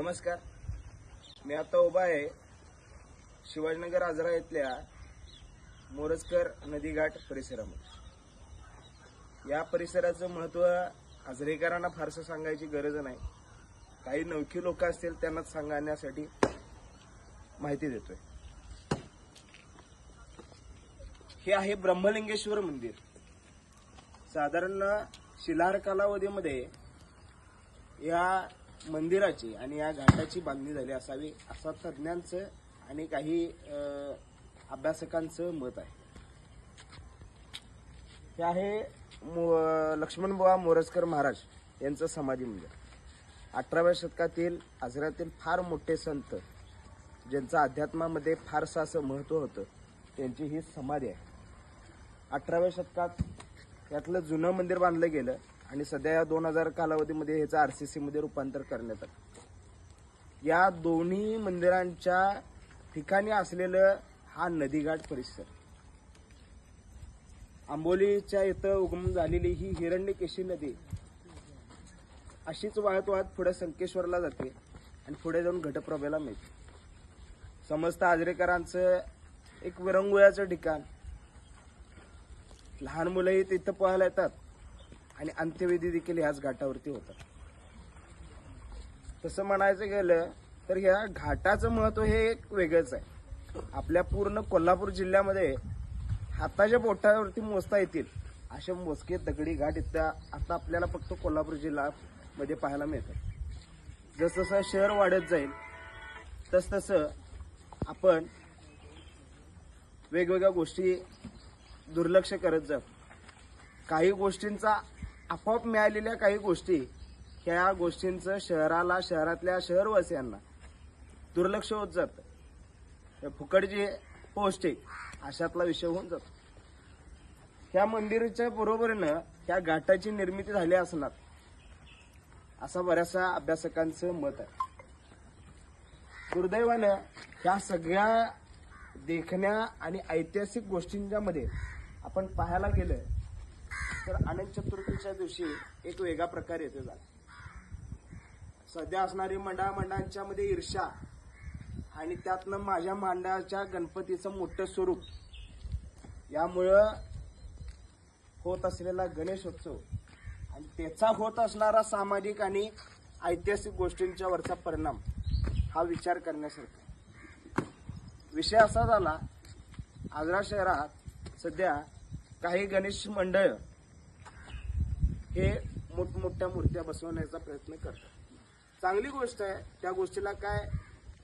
नमस्कार. मी आता उभा आहे शिवाजीनगर आजरा इथल्या मोरजकर नदीघाट परिसरामध्ये. या परिसराचं महत्त्व आजरेकरांना फारसं सांगायची गरज नाही. काही नवखी लोक असतील त्यांनाच सांगण्यासाठी माहिती देतोय. हे आहे ब्रह्मलिंगेश्वर मंदिर. साधारण शिलाहार कालावधीमध्ये या मंदिराची आणि या घाटाची बांधणी झाली असावी असा तज्ञांचं आणि काही अभ्यासकांचं मत आहे. हे आहे लक्ष्मणबुवा मोरजकर महाराज यांचं समाधी मंदिर. 18व्या शतकातील आजऱ्यातील फार मोठे संत ज्यांचं अध्यात्मामध्ये फारसं असं महत्त्व होतं त्यांची ही समाधी आहे. 18व्या शतकात यातलं जुनं मंदिर बांधलं गेलं आणि सध्या या 2000 कालावधीमध्ये ह्याचं RCC मध्ये रूपांतर करण्यात आलं. या दोन्ही मंदिरांच्या ठिकाणी असलेलं हा नदीघाट परिसर. आंबोलीच्या इथं उगम झालेली ही हिरण्यकेशी नदी अशीच वाहत वाहत पुढे संकेश्वरला जाते आणि पुढे जाऊन घटप्रभेला मिळते. समस्त आजरेकरांचं एक विरंगुळ्याचं ठिकाण. लहान मुलंही तिथं पोहायला येतात आणि अंत्यविधी देखील ह्याच घाटावरती होतात. तसं म्हणायचं गेलं तर ह्या घाटाचं महत्व हे एक वेगळंच आहे. आपल्या पूर्ण कोल्हापूर जिल्ह्यामध्ये हाताच्या बोटावरती मोजता येतील असे मोजके दगडी घाट इथं आता आपल्याला फक्त कोल्हापूर जिल्ह्यामध्ये पाहायला मिळतात. जसं शहर वाढत जाईल तसं आपण वेगवेगळ्या गोष्टी दुर्लक्ष करत जातो. काही गोष्टींचा आपोआप मिळालेल्या काही गोष्टी ह्या गोष्टींचं शहरातल्या शहरवासियांना दुर्लक्ष होत जातं. फुकटची पौष्टिक अशातला विषय होऊन जातो. ह्या मंदिराच्या बरोबरीनं ह्या घाटाची निर्मिती झाली असणार असं बऱ्याचशा अभ्यासकांचं मत आहे. दुर्दैवानं ह्या सगळ्या देखण्या आणि ऐतिहासिक गोष्टींच्या मध्ये आपण पाहायला गेलं तर अनंत चतुर्थीच्या दिवशी एक वेगळा प्रकार येतो झाला. सध्या असणारी मंडळांच्या मध्ये ईर्ष्या आणि त्यातनं माझ्या मांडाच्या गणपतीचं मोठं स्वरूप यामुळं होत असलेला गणेशोत्सव आणि त्याचा होत असणारा सामाजिक आणि ऐतिहासिक गोष्टींच्या वरचा परिणाम हा विचार करण्यासारखा. विषय असा झाला, आजरा शहरात सध्या काही गणेश मंडळ हे मोठमोठ्या मूर्त्या बसवण्याचा प्रयत्न करतात. चांगली गोष्ट आहे. त्या गोष्टीला काय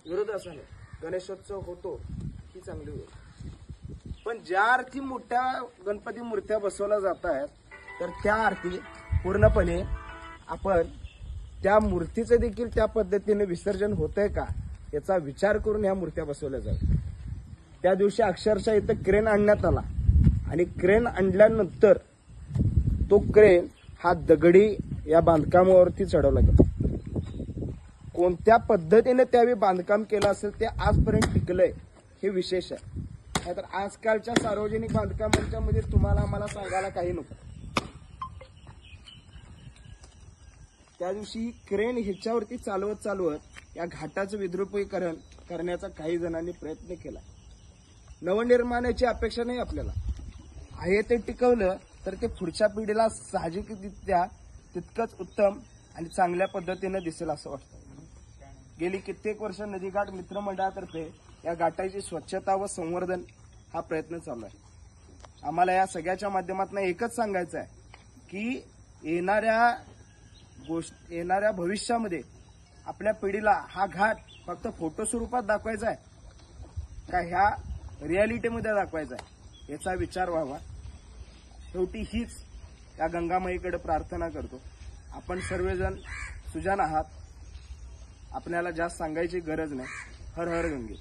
विरोध असा नाही. गणेशोत्सव होतो ही चांगली गोष्ट. पण ज्या अर्थी मोठ्या गणपती मूर्त्या बसवल्या जात आहेत तर त्या अर्थी पूर्णपणे आपण त्या मूर्तीचं देखील त्या पद्धतीने विसर्जन होतंय का याचा विचार करून ह्या मूर्त्या बसवल्या जातात. त्या दिवशी अक्षरशः इथं क्रेन आणण्यात आला आणि क्रेन आणल्यानंतर तो क्रेन हा दगडी या बांधकामावरती चढवला गेला. कोणत्या पद्धतीने त्यावेळी बांधकाम केलं असेल ते आजपर्यंत टिकलंय हे विशेष आहे. नाहीतर आजकालच्या सार्वजनिक बांधकामांच्या मध्ये तुम्हाला आम्हाला सांगायला काही नको. त्या दिवशी क्रेन ह्याच्यावरती चालवत या घाटाचं विद्रुपीकरण करण्याचा काही जणांनी प्रयत्न केला. नवनिर्माणाची अपेक्षा नाही आपल्याला. आहे ते टिकवलं तर ते पुढच्या पिढीला साहजिकरित्या तितकंच उत्तम आणि चांगल्या पद्धतीने दिसेल असं वाटतं. गेली कित्येक वर्ष नदीघाट मित्रमंडळातर्फे या घाटाची स्वच्छता व संवर्धन हा प्रयत्न चालू आहे. आम्हाला या सगळ्याच्या माध्यमातून एकच सांगायचं आहे की येणाऱ्या भविष्यामध्ये आपल्या पिढीला हा घाट फक्त फोटो स्वरूपात दाखवायचा आहे का ह्या रियालिटीमध्ये दाखवायचा आहे याचा विचार व्हावा. शेवटी हीच या गंगामाईकडे प्रार्थना करतो. आपण सर्वजण सुजाण आहात. आपल्याला जास्त सांगायची गरज नाही. हर हर गंगे.